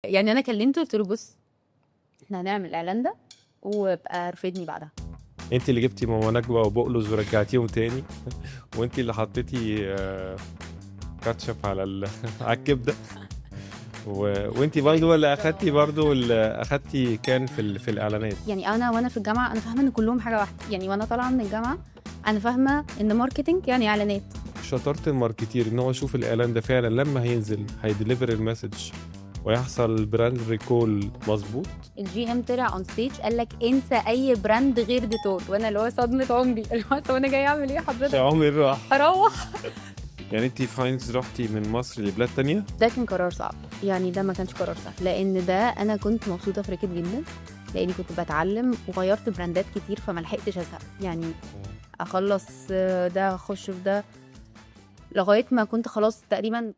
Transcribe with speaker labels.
Speaker 1: يعني انا كلمته قلت له بص احنا هنعمل الاعلان ده وبقى رفدني بعدها.
Speaker 2: انت اللي جبتي ماما نجوى وبقلز ورجعتيهم تاني وانت اللي حطيتي كاتشب على على الكبده وانت برضه اللي اخدتي برضه اللي اخدتي كان في الاعلانات.
Speaker 1: يعني انا وانا في الجامعه انا فاهمه ان كلهم حاجه واحده، يعني وانا طالعه من الجامعه انا فاهمه ان ماركتنج يعني اعلانات.
Speaker 2: شطاره الماركتير ان هو يشوف الاعلان ده فعلا لما هينزل هيديليفر المسج ويحصل براند ريكول مظبوط.
Speaker 1: الجي ام طلع اون ستيج قال لك انسى اي براند غير ديتور، وانا اللي هو صدمه عمري اللي هو طب انا جاي اعمل ايه حضرتك؟
Speaker 2: عمري راح.
Speaker 1: اروح.
Speaker 2: يعني انت فاينز رحتي من مصر لبلاد تانية؟
Speaker 1: ده كان قرار صعب، يعني ده ما كانش قرار سهل، لان ده انا كنت مبسوطه في ريكت جدا لاني كنت بتعلم وغيرت براندات كتير فما لحقتش ازهق، يعني اخلص ده اخش في ده لغايه ما كنت خلاص تقريبا